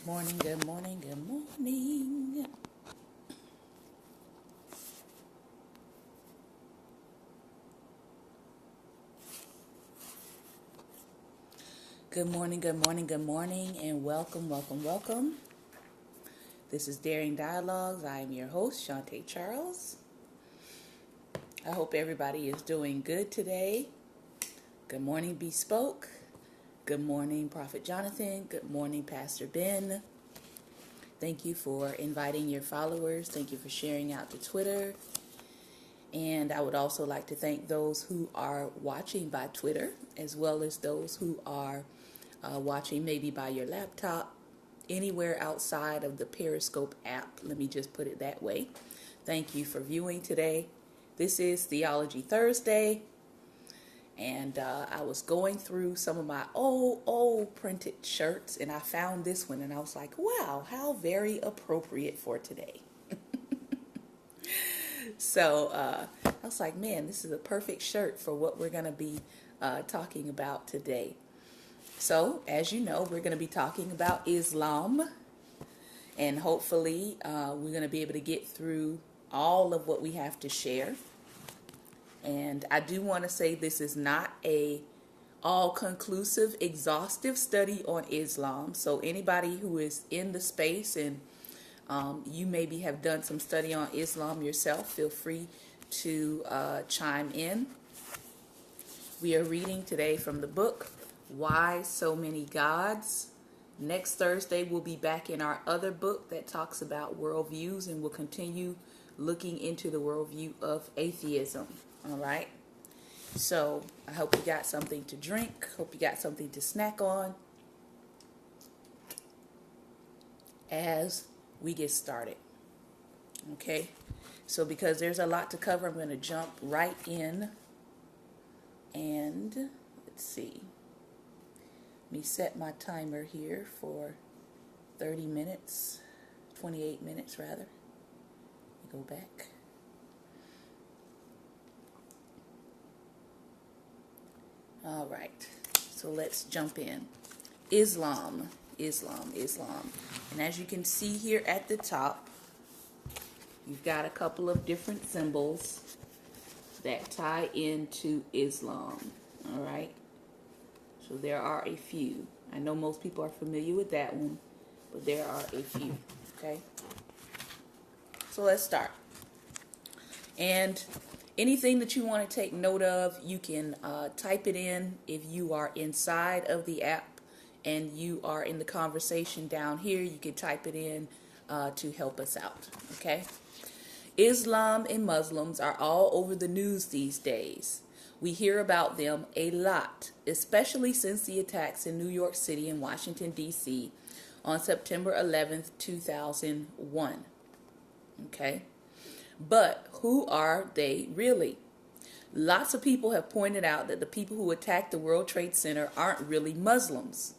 morning, good morning, good morning. Good morning, good morning, good morning, and welcome, welcome, welcome. This is Daring Dialogues. I am your host, Shantae Charles. I hope everybody is doing good today. Good morning, Bespoke. Good morning, Prophet Jonathan. Good morning, Pastor Ben. Thank you for inviting your followers. Thank you for sharing out to Twitter. And I would also like to thank those who are watching by Twitter, as well as those who are watching maybe by your laptop, anywhere outside of the Periscope app. Let me just put it that way. Thank you for viewing today. This is Theology Thursday. And I was going through some of my old printed shirts, and I found this one, and I was like, wow, how very appropriate for today. So I was like, man, this is a perfect shirt for what we're going to be talking about today. So, as you know, we're going to be talking about Islam, and hopefully we're going to be able to get through all of what we have to share. And I do want to say this is not a all-conclusive, exhaustive study on Islam. So anybody who is in the space and you maybe have done some study on Islam yourself, feel free to chime in. We are reading today from the book, Why So Many Gods? Next Thursday, we'll be back in our other book that talks about worldviews, and we'll continue looking into the worldview of atheism. All right. So I hope you got something to drink. Hope you got something to snack on as we get started. Okay. So because there's a lot to cover, I'm going to jump right in. And let's see. Let me set my timer here for 30 minutes, 28 minutes rather. Let me go back. All right, so let's jump in. Islam. And as you can see here at the top, you've got a couple of different symbols that tie into Islam. All right, so there are a few. I know most people are familiar with that one, but there are a few. Okay, so let's start. And anything that you want to take note of, you can type it in if you are inside of the app and you are in the conversation down here. You can type it in to help us out, okay? Islam and Muslims are all over the news these days. We hear about them a lot, especially since the attacks in New York City and Washington, D.C. on September 11th, 2001, okay? But who are they really? Lots of people have pointed out that the people who attacked the World Trade Center aren't really Muslims.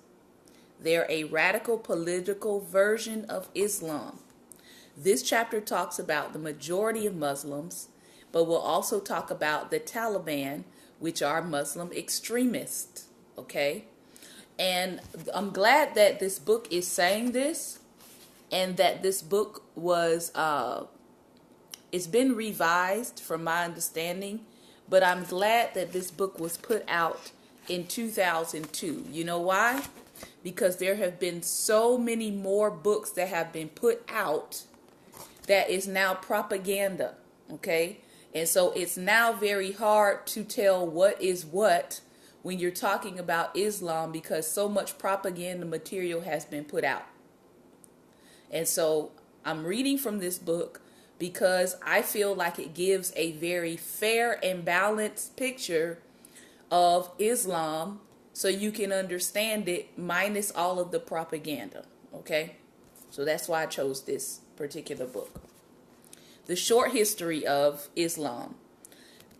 They're a radical political version of Islam. This chapter talks about the majority of Muslims, but we'll also talk about the Taliban, which are Muslim extremists. Okay? And I'm glad that this book is saying this, and that this book was it's been revised from my understanding, but I'm glad that this book was put out in 2002. You know why? Because there have been so many more books that have been put out that is now propaganda, okay? And so it's now very hard to tell what is what when you're talking about Islam, because so much propaganda material has been put out. And so I'm reading from this book because I feel like it gives a very fair and balanced picture of Islam so you can understand it minus all of the propaganda, okay? So that's why I chose this particular book. The short history of Islam.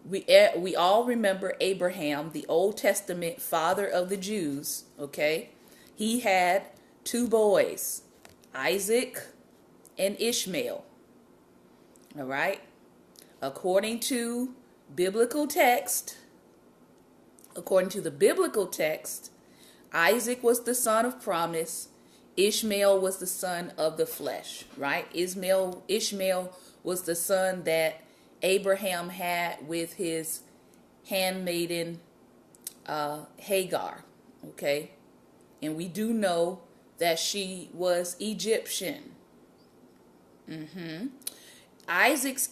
We all remember Abraham, the Old Testament father of the Jews, okay? He had two boys, Isaac and Ishmael. All right. According to the biblical text, Isaac was the son of promise, Ishmael was the son of the flesh, right? Ishmael was the son that Abraham had with his handmaiden Hagar, okay? And we do know that she was Egyptian. Isaac's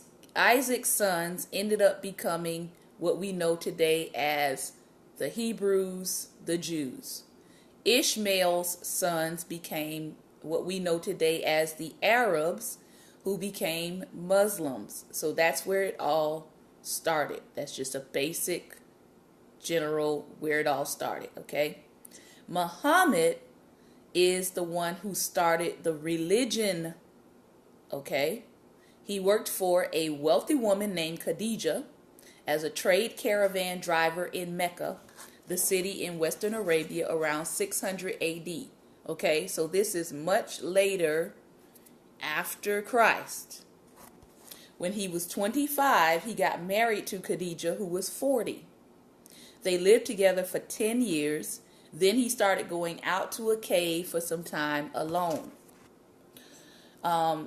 sons ended up becoming what we know today as the Hebrews, the Jews. Ishmael's sons became what we know today as the Arabs, who became Muslims. So that's where it all started. That's just a basic general where it all started, okay? Muhammad is the one who started the religion, okay? He worked for a wealthy woman named Khadijah as a trade caravan driver in Mecca, the city in Western Arabia, around 600 AD. Okay, so this is much later after Christ. When he was 25, he got married to Khadijah, who was 40. They lived together for 10 years. Then he started going out to a cave for some time alone.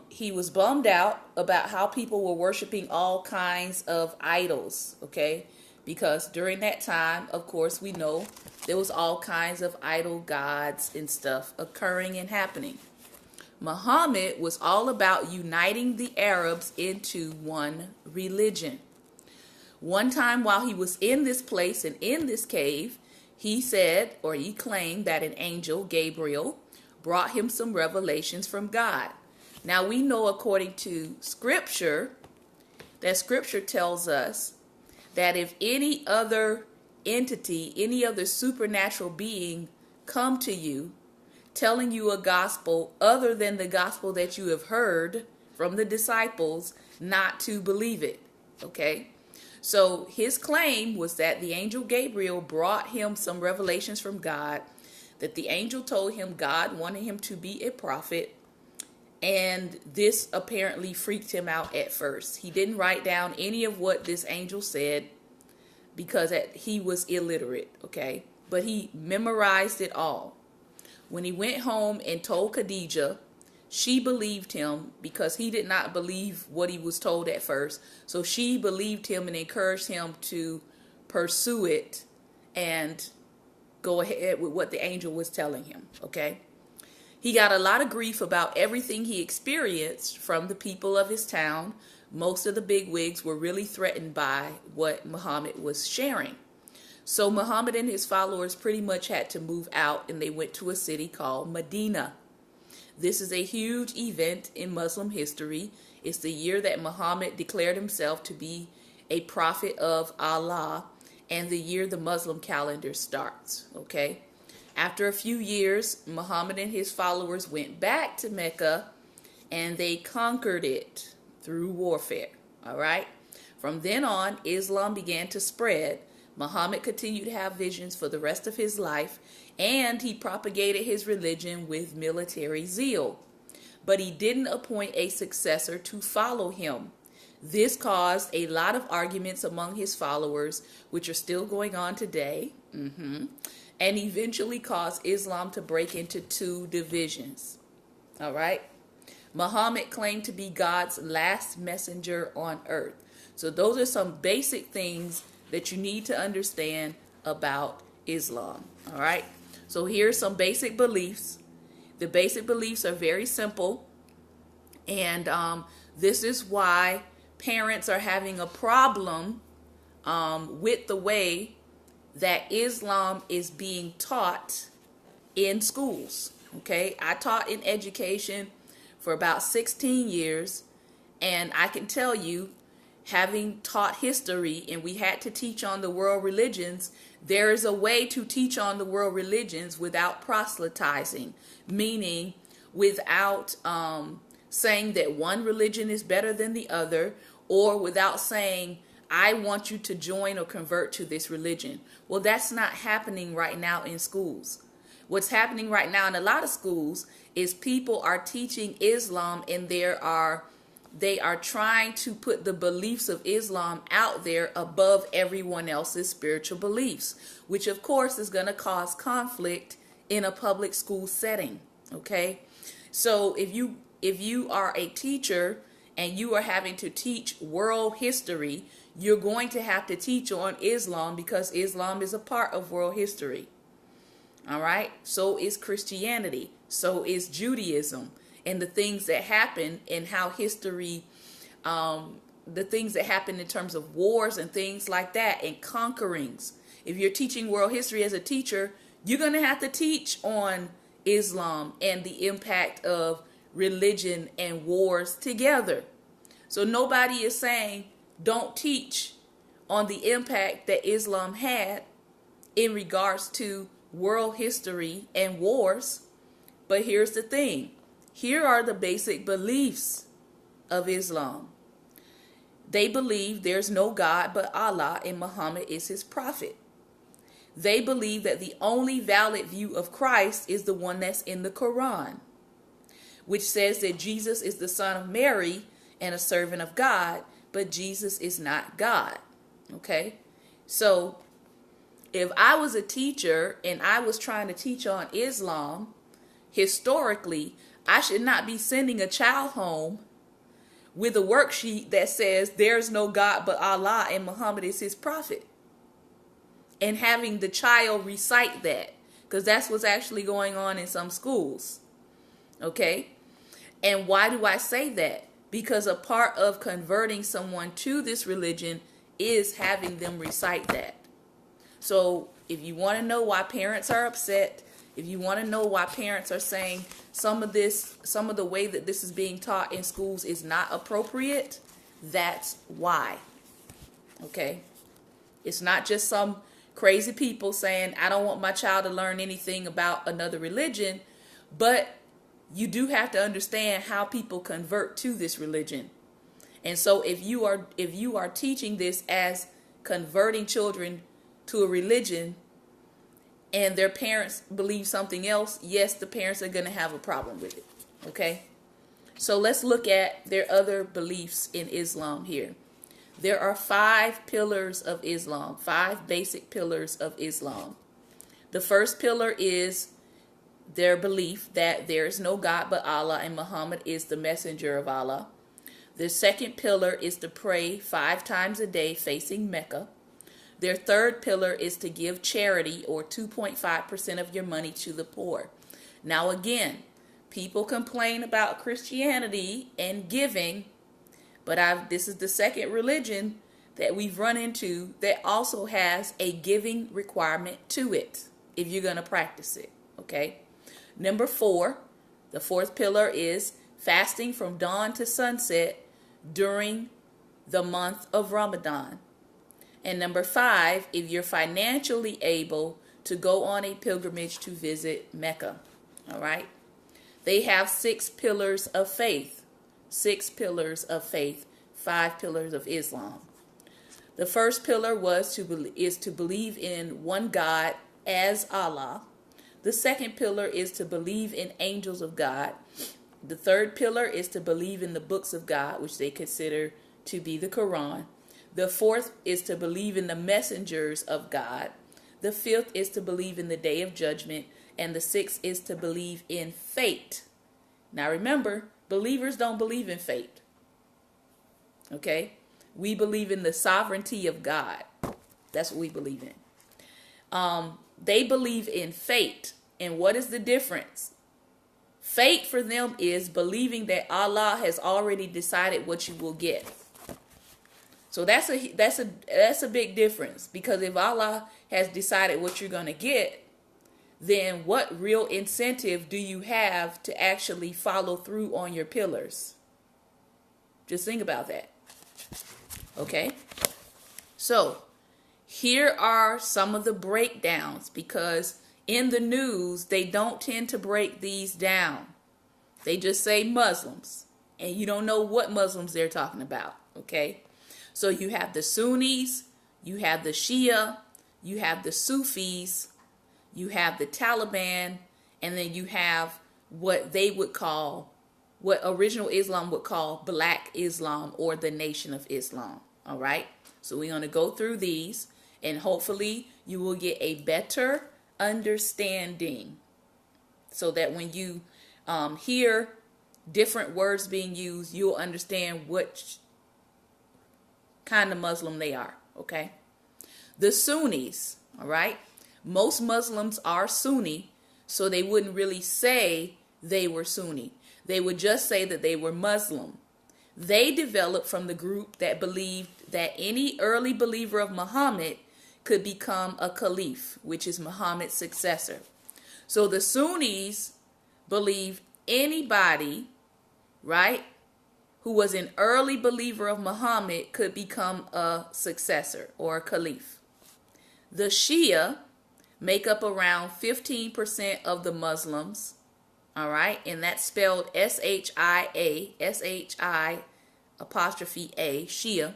He was bummed out about how people were worshiping all kinds of idols, okay? Because during that time, of course, we know there was all kinds of idol gods and stuff occurring and happening. Muhammad was all about uniting the Arabs into one religion. One time while he was in this place and in this cave, he said, or he claimed, that an angel, Gabriel, brought him some revelations from God. Now we know, according to Scripture, that Scripture tells us that if any other entity, any other supernatural being come to you telling you a gospel other than the gospel that you have heard from the disciples, not to believe it, okay? So his claim was that the angel Gabriel brought him some revelations from God, that the angel told him God wanted him to be a prophet, and this apparently freaked him out at first. He didn't write down any of what this angel said because he was illiterate, okay? But he memorized it all. When he went home and told Khadijah, she believed him because he did not believe what he was told at first. So she believed him and encouraged him to pursue it and go ahead with what the angel was telling him, okay? He got a lot of grief about everything he experienced from the people of his town. Most of the bigwigs were really threatened by what Muhammad was sharing. So Muhammad and his followers pretty much had to move out, and they went to a city called Medina. This is a huge event in Muslim history. It's the year that Muhammad declared himself to be a prophet of Allah, and the year the Muslim calendar starts, okay? After a few years, Muhammad and his followers went back to Mecca, and they conquered it through warfare, all right? From then on, Islam began to spread. Muhammad continued to have visions for the rest of his life, and he propagated his religion with military zeal. But he didn't appoint a successor to follow him. This caused a lot of arguments among his followers, which are still going on today, and eventually caused Islam to break into two divisions. All right? Muhammad claimed to be God's last messenger on earth. So those are some basic things that you need to understand about Islam. All right? So here's some basic beliefs. The basic beliefs are very simple. And this is why parents are having a problem with the way that Islam is being taught in schools. Okay? I taught in education for about 16 years, and I can tell you, having taught history and we had to teach on the world religions, there is a way to teach on the world religions without proselytizing, meaning without saying that one religion is better than the other, or without saying, I want you to join or convert to this religion. Well, that's not happening right now in schools. What's happening right now in a lot of schools is people are teaching Islam, and they are trying to put the beliefs of Islam out there above everyone else's spiritual beliefs, which of course is going to cause conflict in a public school setting. Okay, so if you are a teacher and you are having to teach world history, you're going to have to teach on Islam because Islam is a part of world history. All right, so is Christianity, so is Judaism, and the things that happen and how history, the things that happen in terms of wars and things like that and conquerings. If you're teaching world history as a teacher, you're going to have to teach on Islam and the impact of religion and wars together. So nobody is saying don't teach on the impact that Islam had in regards to world history and wars. But here's the thing. Here are the basic beliefs of Islam. They believe there's no God but Allah and Muhammad is his prophet. They believe that the only valid view of Christ is the one that's in the Quran, which says that Jesus is the son of Mary and a servant of God, but Jesus is not God. Okay? So, if I was a teacher and I was trying to teach on Islam, historically, I should not be sending a child home with a worksheet that says there's no God but Allah and Muhammad is his prophet, and having the child recite that, because that's what's actually going on in some schools. Okay? And why do I say that? Because a part of converting someone to this religion is having them recite that. So if you want to know why parents are upset, if you want to know why parents are saying some of the way that this is being taught in schools is not appropriate, that's why. Okay? It's not just some crazy people saying, I don't want my child to learn anything about another religion, but you do have to understand how people convert to this religion. And so if you are teaching this as converting children to a religion and their parents believe something else, yes, the parents are going to have a problem with it. Okay? So let's look at their other beliefs in Islam here. There are 5 pillars of Islam, 5 basic pillars of Islam. The first pillar is their belief that there is no God but Allah and Muhammad is the messenger of Allah. The second pillar is to pray 5 times a day facing Mecca. Their third pillar is to give charity, or 2.5% of your money, to the poor. Now again, people complain about Christianity and giving, but this is the second religion that we've run into that also has a giving requirement to it if you're going to practice it. Okay? Number 4, the fourth pillar is fasting from dawn to sunset during the month of Ramadan. And number 5, if you're financially able to go on a pilgrimage to visit Mecca. All right? They have 6 pillars of faith. 6 pillars of faith. 5 pillars of Islam. The first pillar is to believe in one God as Allah. The second pillar is to believe in angels of God. The third pillar is to believe in the books of God, which they consider to be the Quran. The fourth is to believe in the messengers of God. The fifth is to believe in the day of judgment. And the sixth is to believe in fate. Now remember, believers don't believe in fate. Okay? We believe in the sovereignty of God. That's what we believe in. They believe in fate. And what is the difference? Fate for them is believing that Allah has already decided what you will get. So that's a big difference, because if Allah has decided what you're going to get, then what real incentive do you have to actually follow through on your pillars? Just think about that. Okay? So, here are some of the breakdowns, because in the news, they don't tend to break these down. They just say Muslims, and you don't know what Muslims they're talking about. Okay? So you have the Sunnis, you have the Shia, you have the Sufis, you have the Taliban, and then you have what they would call, what original Islam would call Black Islam, or the Nation of Islam. All right? So we're going to go through these, and hopefully you will get a better understanding, so that when you hear different words being used, you'll understand which kind of Muslim they are, okay? The Sunnis, all right? Most Muslims are Sunni, so they wouldn't really say they were Sunni. They would just say that they were Muslim. They developed from the group that believed that any early believer of Muhammad could become a caliph, which is Muhammad's successor. So the Sunnis believe anybody, right, who was an early believer of Muhammad could become a successor or a caliph. The Shia make up around 15% of the Muslims, all right, and that's spelled S-H-I-A, S-H-I apostrophe A, Shia.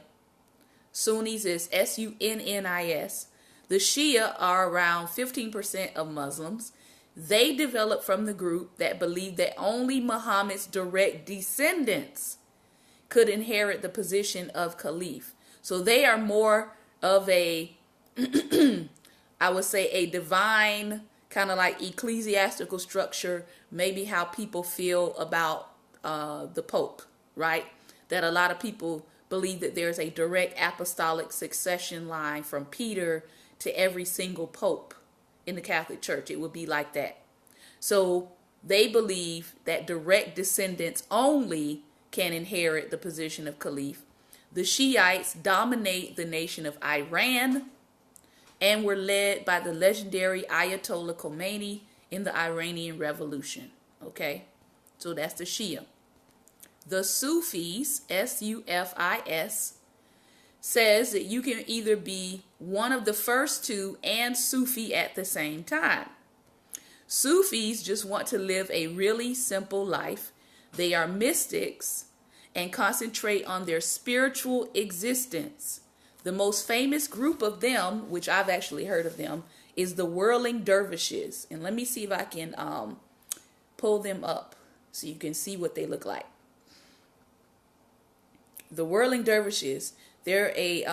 Sunnis is S-U-N-N-I-S. The Shia are around 15% of Muslims. They developed from the group that believed that only Muhammad's direct descendants could inherit the position of caliph. So they are more of a, I would say, a divine kind of like ecclesiastical structure, maybe how people feel about the Pope, right? That a lot of people believe that there's a direct apostolic succession line from Peter to every single Pope in the Catholic Church. It would be like that. So they believe that direct descendants only can inherit the position of caliph. The Shiites dominate the nation of Iran and were led by the legendary Ayatollah Khomeini in the Iranian Revolution. Okay, so that's the Shia. The Sufis, S-U-F-I-S, says that you can either be one of the first two and Sufi at the same time. Sufis just want to live a really simple life. They are mystics and concentrate on their spiritual existence. The most famous group of them, which I've actually heard of them, is the Whirling Dervishes. And let me see if I can pull them up so you can see what they look like. The Whirling Dervishes, they're a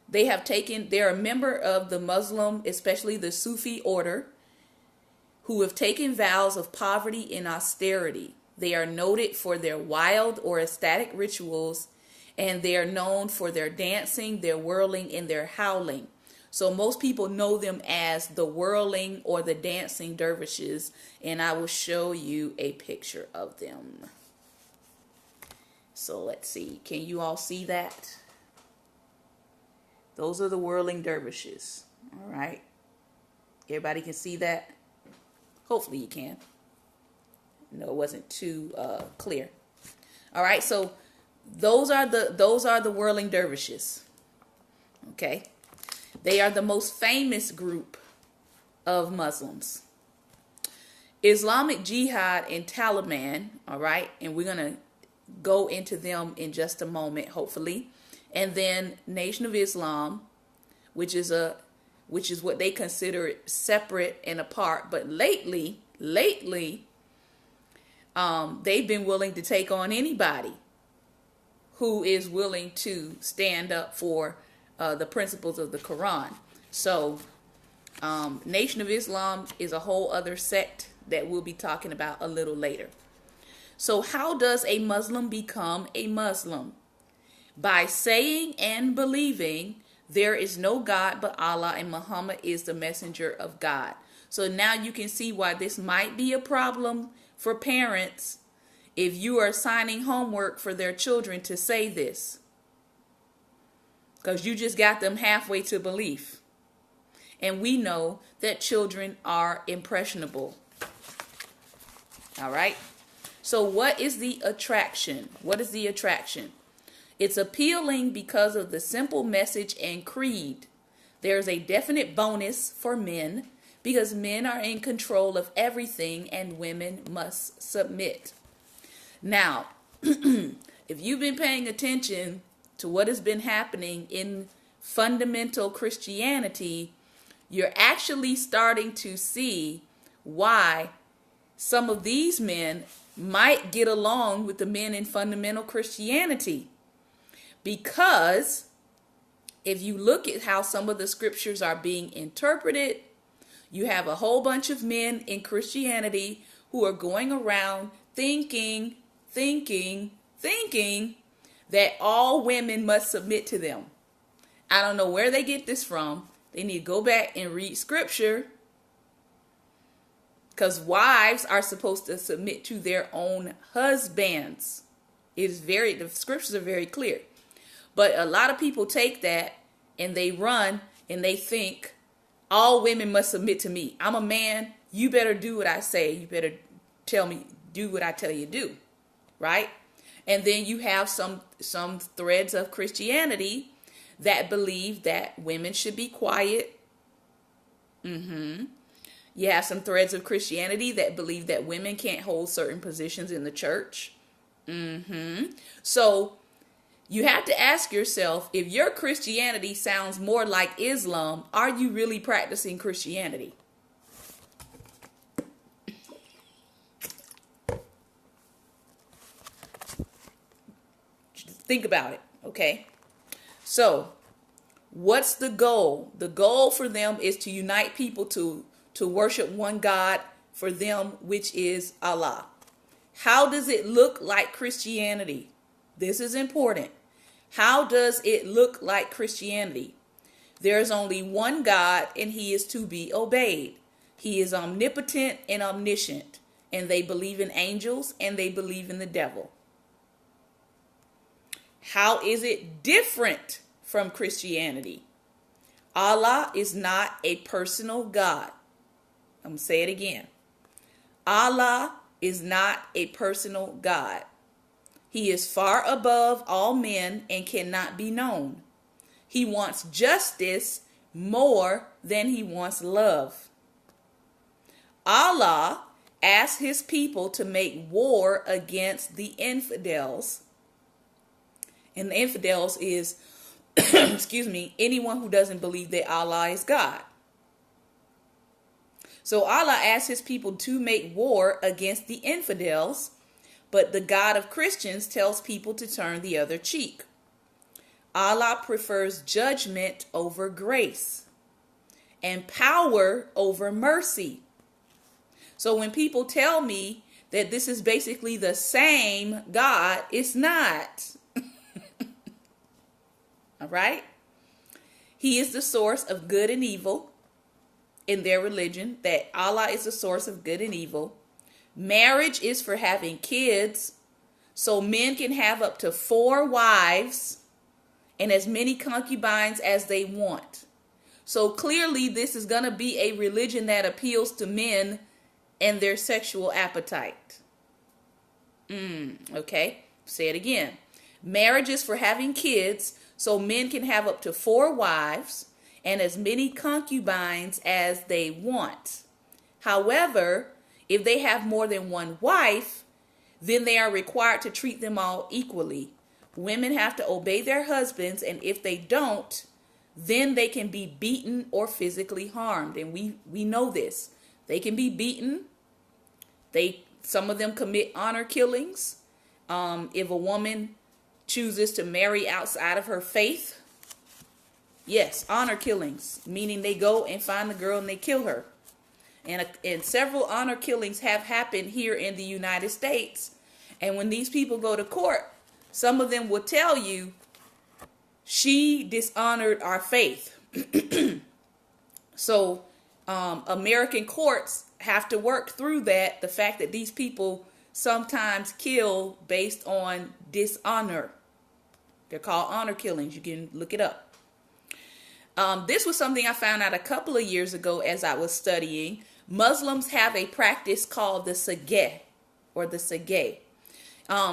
member of the Muslim, especially the Sufi order, who have taken vows of poverty and austerity. They are noted for their wild or ecstatic rituals, and they are known for their dancing, their whirling, and their howling. So most people know them as the whirling or the dancing dervishes, and I will show you a picture of them. So let's see. Can you all see that? Those are the Whirling Dervishes. All right. Everybody can see that? Hopefully you can. No, it wasn't too clear. All right. So those are the Whirling Dervishes. Okay. They are the most famous group of Muslims. Islamic Jihad and Taliban. All right. And we're going to go into them in just a moment, hopefully. And then Nation of Islam, which is what they consider separate and apart. But lately, they've been willing to take on anybody who is willing to stand up for the principles of the Quran. So Nation of Islam is a whole other sect that we'll be talking about a little later. So how does a Muslim become a Muslim? By saying and believing there is no God but Allah and Muhammad is the messenger of God. So now you can see why this might be a problem for parents if you are assigning homework for their children to say this. Because you just got them halfway to belief. And we know that children are impressionable. All right. So what is the attraction? What is the attraction? It's appealing because of the simple message and creed. There's a definite bonus for men because men are in control of everything and women must submit. Now, if you've been paying attention to what has been happening in fundamental Christianity, you're actually starting to see why some of these men might get along with the men in fundamental Christianity. Because if you look at how some of the scriptures are being interpreted, you have a whole bunch of men in Christianity who are going around thinking that all women must submit to them. I don't know where they get this from. They need to go back and read scripture, because wives are supposed to submit to their own husbands. The scriptures are very clear. But a lot of people take that and they run and they think all women must submit to me. I'm a man. You better do what I say. You better do what I tell you to do. Right? And then you have some threads of Christianity that believe that women should be quiet. You have some threads of Christianity that believe that women can't hold certain positions in the church. So you have to ask yourself, if your Christianity sounds more like Islam, are you really practicing Christianity? Think about it, okay? So, what's the goal? The goal for them is to unite people to worship one God for them, which is Allah. How does it look like Christianity? This is important. How does it look like Christianity? There is only one God, and he is to be obeyed. He is omnipotent and omniscient, and they believe in angels and they believe in the devil. How is it different from Christianity? Allah is not a personal God. I'm going to say it again. Allah is not a personal God. He is far above all men and cannot be known. He wants justice more than he wants love. Allah asks his people to make war against the infidels. And the infidels is, anyone who doesn't believe that Allah is God. So Allah asks his people to make war against the infidels, but the God of Christians tells people to turn the other cheek. Allah prefers judgment over grace and power over mercy. So when people tell me that this is basically the same God, it's not. All right? He is the source of good and evil in their religion, that Allah is the source of good and evil. Marriage is for having kids, so men can have up to 4 wives and as many concubines as they want. So clearly this is going to be a religion that appeals to men and their sexual appetite. Okay, say it again. Marriage is for having kids, so men can have up to 4 wives and as many concubines as they want. However, if they have more than 1 wife, then they are required to treat them all equally. Women have to obey their husbands, and if they don't, then they can be beaten or physically harmed. And we know this. They can be beaten. Some of them commit honor killings. If a woman chooses to marry outside of her faith, yes, honor killings, meaning they go and find the girl and they kill her. And several honor killings have happened here in the United States. And when these people go to court, some of them will tell you, she dishonored our faith. So American courts have to work through that, the fact that these people sometimes kill based on dishonor. They're called honor killings. You can look it up. This was something I found out a couple of years ago as I was studying. Muslims have a practice called the Sigeh, or the Sigeh.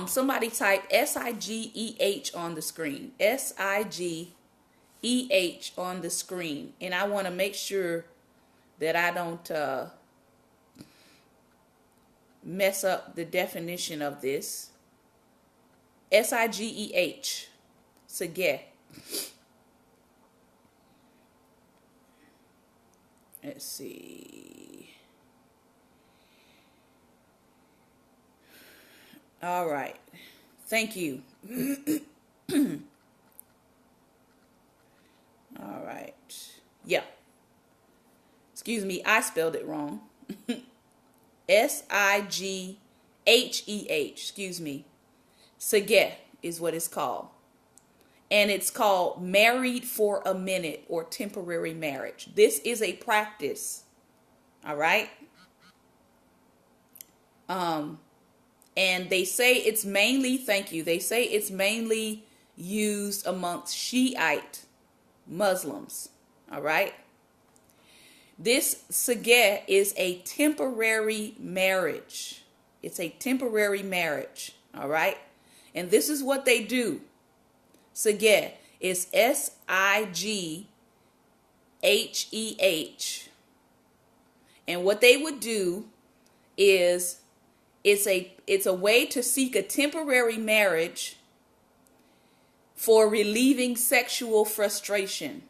Somebody type S-I-G-E-H on the screen. S-I-G-E-H on the screen. And I want to make sure that I don't mess up the definition of this. S-I-G-E-H. Sigeh. Let's see. All right. Thank you. All right. Yeah. Excuse me, I spelled it wrong. Sigheh, excuse me. Sagheh is what it's called. And it's called married for a minute or temporary marriage. This is a practice. All right. And they say it's mainly, thank you, they say it's mainly used amongst Shiite Muslims. All right. This sagheh is a temporary marriage. It's a temporary marriage. All right. And this is what they do. Sagheh is Sigheh. And what they would do is it's a way to seek a temporary marriage for relieving sexual frustration.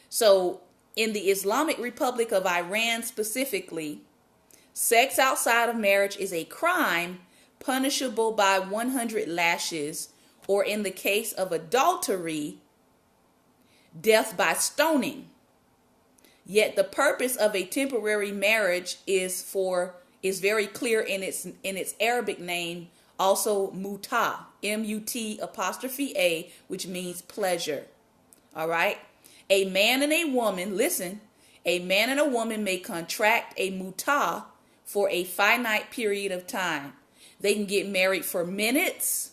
So in the Islamic Republic of Iran specifically, sex outside of marriage is a crime punishable by 100 lashes, or in the case of adultery, death by stoning. Yet the purpose of a temporary marriage is very clear in its Arabic name, also muta, M-U-T', which means pleasure. All right. A man and a woman, listen, a man and a woman may contract a muta for a finite period of time. They can get married for minutes,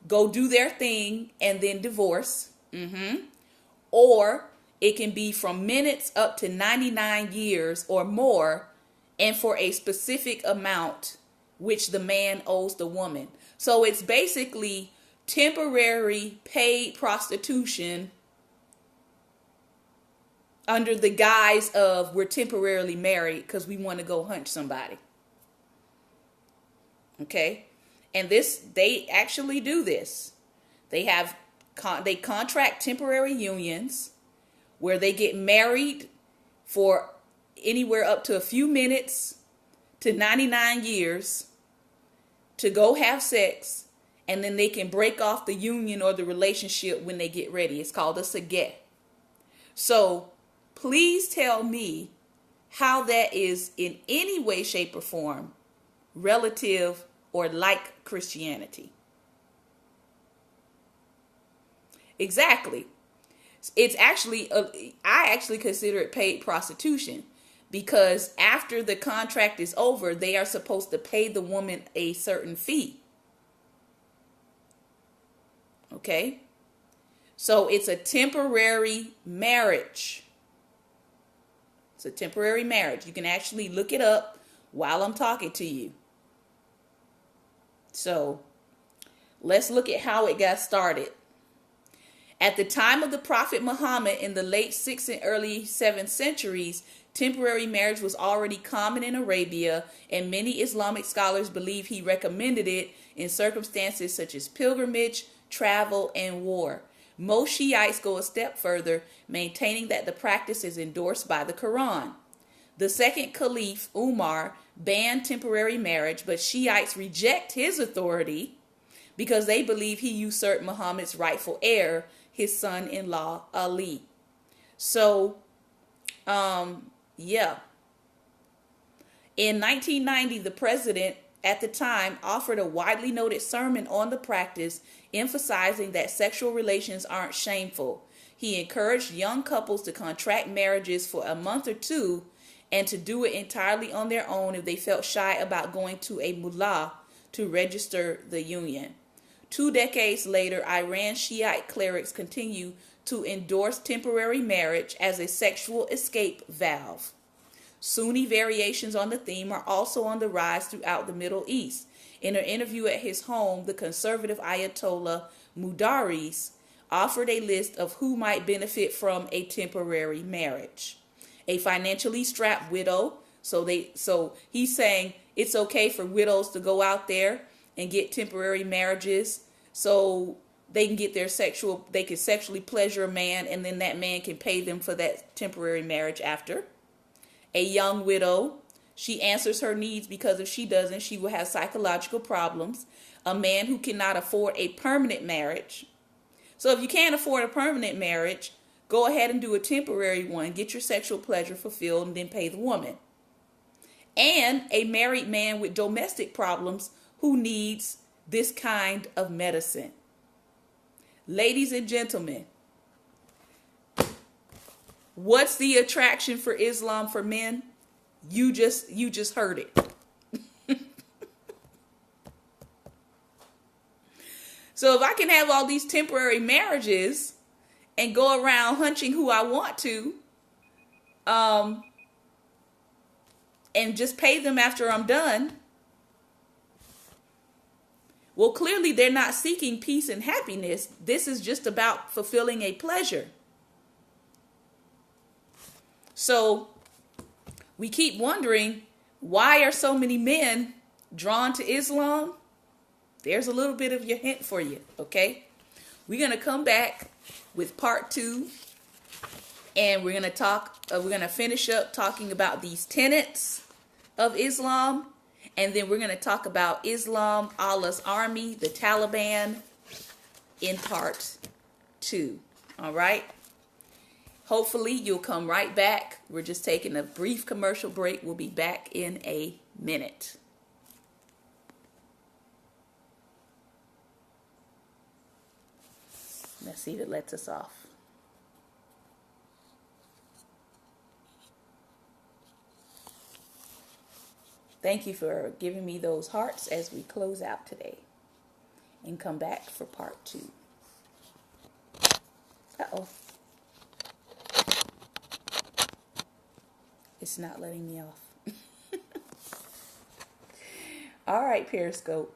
go do their thing, and then divorce. Or it can be from minutes up to 99 years or more, and for a specific amount which the man owes the woman. So it's basically temporary paid prostitution under the guise of we're temporarily married because we want to go hunt somebody. Okay? And they actually do this. They contract temporary unions where they get married for anywhere up to a few minutes to 99 years to go have sex, and then they can break off the union or the relationship when they get ready. It's called a sagheh. So please tell me how that is in any way, shape, or form relative or like Christianity. Exactly. It's actually, I actually consider it paid prostitution, because after the contract is over, they are supposed to pay the woman a certain fee. Okay? So it's a temporary marriage. It's a temporary marriage. You can actually look it up while I'm talking to you. So let's look at how it got started. At the time of the Prophet Muhammad in the late 6th and early 7th centuries, temporary marriage was already common in Arabia, and many Islamic scholars believe he recommended it in circumstances such as pilgrimage, travel, and war. Most Shiites go a step further, maintaining that the practice is endorsed by the Quran. The second Caliph, Umar, banned temporary marriage, but Shiites reject his authority because they believe he usurped Muhammad's rightful heir, his son-in-law, Ali. So, yeah. In 1990, the president at the time offered a widely noted sermon on the practice, emphasizing that sexual relations aren't shameful. He encouraged young couples to contract marriages for a month or two and to do it entirely on their own if they felt shy about going to a mullah to register the union. 2 decades later, Iran Shiite clerics continue to endorse temporary marriage as a sexual escape valve. Sunni variations on the theme are also on the rise throughout the Middle East. In an interview at his home, the conservative Ayatollah Mudaris offered a list of who might benefit from a temporary marriage. A financially strapped widow. So he's saying it's okay for widows to go out there and get temporary marriages so they can get they can sexually pleasure a man, and then that man can pay them for that temporary marriage after. A young widow, she answers her needs because if she doesn't, she will have psychological problems. A man who cannot afford a permanent marriage. So if you can't afford a permanent marriage, go ahead and do a temporary one. Get your sexual pleasure fulfilled and then pay the woman. and a married man with domestic problems who needs this kind of medicine. Ladies and gentlemen, what's the attraction for Islam for men? You just heard it. So if I can have all these temporary marriages and go around hunching who I want to, and just pay them after I'm done, well, clearly they're not seeking peace and happiness. This is just about fulfilling a pleasure. So we keep wondering, why are so many men drawn to Islam? There's a little bit of your hint for you, okay? We're going to come back with part 2, and we're going to finish up talking about these tenets of Islam, and then we're going to talk about Islam, Allah's army, the Taliban in part 2. All right? Hopefully you'll come right back. We're just taking a brief commercial break. We'll be back in a minute. Let's see if it lets us off. Thank you for giving me those hearts as we close out today and come back for part 2. Uh-oh. It's not letting me off. All right, Periscope.